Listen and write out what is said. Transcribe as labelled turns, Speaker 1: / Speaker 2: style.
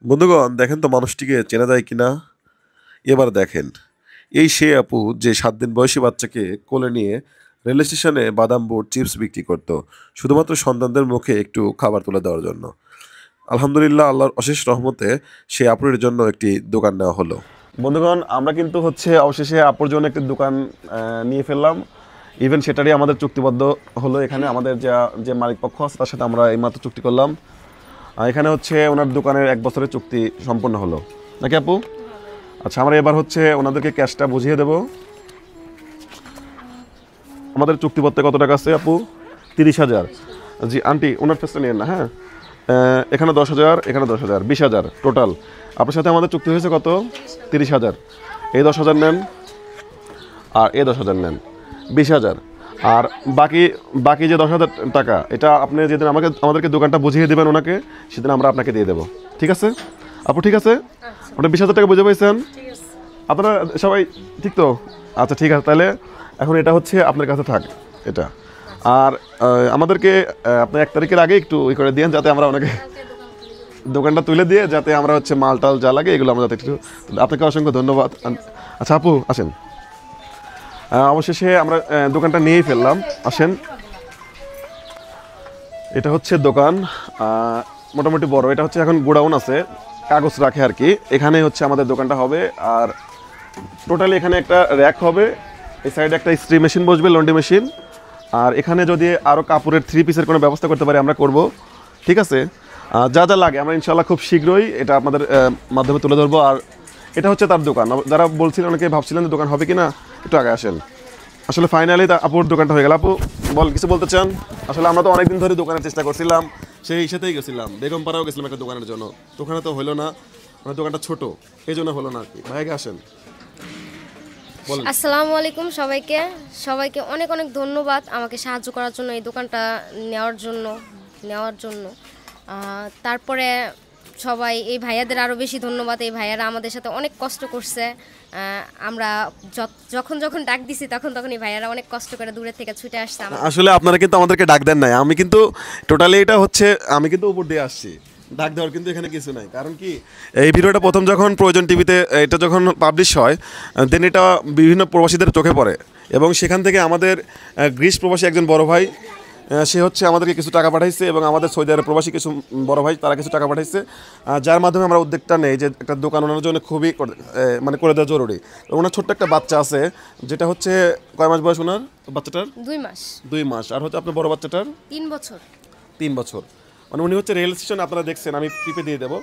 Speaker 1: বন্ধুগণ দেখেন তো মানুষটিকে চেনা যায় কিনা। এবার দেখেন, এই সে আপু যে 7 দিন বয়সী বাচ্চাকে কোলে নিয়ে রেল স্টেশনে বাদাম বুট চিপস বিক্রি করত, শুধুমাত্র সন্তানদের মুখে একটু খাবার তুলে দেওয়ার জন্য। আলহামদুলিল্লাহ, আল্লাহর অশেষ রহমতে সে আপুর জন্য একটি দোকান নেওয়া হলো। বন্ধুগণ, আমরা কিন্তু অবশেষে আপুর জন্য একটি দোকান নিয়ে ফেললাম। ইভেন সেটারই আমাদের চুক্তিবদ্ধ হলো। এখানে আমাদের যে মালিক পক্ষ আছে তার সাথে আমরা এইমাত্র চুক্তি করলাম। এখানে ওনার দোকানের 1 বছরের চুক্তি সম্পূর্ণ হলো নাকি আপু? আচ্ছা, আমরা এবার ওনাদেরকে ক্যাশটা বুঝিয়ে দেব। আমাদের চুক্তিপত্রে কত টাকা আছে আপু? 30,000। জি আন্টি, ওনার ফেসটা নিয়েন না। হ্যাঁ, এখানে 10,000, এখানে 10,000, 20,000 টোটাল। আপনার সাথে আমাদের চুক্তি হয়েছে কত? 30,000। এই 10,000 নেন, আর এই 10,000 নেন, 20,000। আর বাকি বাকি যে 10,000 টাকা, এটা আপনি যেদিন আমাদেরকে দোকানটা বুঝিয়ে দেবেন ওনাকে, সেদিন আমরা আপনাকে দিয়ে দেবো। ঠিক আছে আপু? ঠিক আছে, আপনি 20,000 টাকা বুঝে পাইছেন? আপনারা সবাই ঠিক তো? আচ্ছা ঠিক আছে, তাহলে এখন এটা আপনার কাছে থাক এটা। আর আমাদেরকে আপনি 1 তারিখের আগে একটু করে দিয়েন, যাতে আমরা ওনাকে দোকানটা তুলে দিয়ে যাতে আমরা মাল টাল যা লাগে এগুলো আমরা যাতে একটু। আপনাকে অসংখ্য ধন্যবাদ। আচ্ছা আপু আসেন, অবশেষে আমরা দোকানটা নিয়েই ফেললাম। আসেন, এটা দোকান মোটামুটি বড়। এটা এখন গোডাউন আছে, কাগজ রাখে আর কি। এখানে আমাদের দোকানটা হবে। আর টোটালি এখানে একটা র্যাক হবে, এই সাইডে একটা ইস্ত্রি মেশিন বসবে, লন্ড্রি মেশিন। আর এখানে যদি আরও কাপড়ের 3 পিসের কোনো ব্যবস্থা করতে পারি আমরা করব। ঠিক আছে, যা যা লাগে আমরা ইনশাল্লাহ খুব শীঘ্রই এটা আপনাদের মাধ্যমে তুলে ধরবো। আর এটা তার দোকান। যারা বলছিলেন, অনেকে ভাবছিলেন দোকান হবে কি না, একটু আগে আসেন। আসলে ফাইনালি আপুর দোকানটা হয়ে গেল। আপু কিছু বলতে চান? আসলে আমরা তো অনেকদিন ধরে দোকানের চেষ্টা করছিলাম, সেই সাথেই গেছিলাম, বেগমপাড়াও গেছিলাম একটা দোকানের জন্য। দোকানে তো হলো না, আমার দোকানটা ছোট, এই জন্য হলো না আর কি। ভাইকে আসেন।
Speaker 2: আসসালামু আলাইকুম সবাইকে। সবাইকে অনেক অনেক ধন্যবাদ আমাকে সাহায্য করার জন্য, এই দোকানটা নেওয়ার জন্য। তারপরে সবাই, এই ভাইয়াদের আরও বেশি ধন্যবাদ। এই ভাইয়ারা আমাদের সাথে অনেক কষ্ট করছে। আমরা যখন ডাক দিছি তখন এই ভাইয়ারা অনেক কষ্ট করে দূরের থেকে ছুটে আসছে।
Speaker 1: আসলে আপনারা কিন্তু আমাদেরকে ডাক দেন নাই, আমি কিন্তু টোটালি এটা আমি কিন্তু উপর দিয়ে আসছি। ডাক দেওয়ার কিন্তু এখানে কিছু নাই। কারণ কি, এই ভিডিওটা প্রথম যখন প্রয়োজন টিভিতে এটা যখন পাবলিশ হয়, দেন এটা বিভিন্ন প্রবাসীদের চোখে পড়ে। এবং সেখান থেকে আমাদের গ্রিস প্রবাসী একজন বড় ভাই, সে আমাদেরকে কিছু টাকা পাঠাইছে, এবং আমাদের সৌদি আরব প্রবাসী কিছু বড় ভাই তারা কিছু টাকা পাঠাইছে, যার মাধ্যমে আমরা উদ্যোগটা নেই যে একটা দোকান ওনার জন্য খুবই করে দেওয়া জরুরি। ওনার ছোট্ট একটা বাচ্চা আছে, যেটা কয় মাস বয়স ওনার বাচ্চাটার?
Speaker 2: 2 মাস।
Speaker 1: 2 মাস। আর আপনার বড় বাচ্চাটার
Speaker 2: 3 বছর।
Speaker 1: 3 বছর। মানে উনি রেল স্টেশন, আপনারা দেখছেন, আমি পিপে দিয়ে দেবো।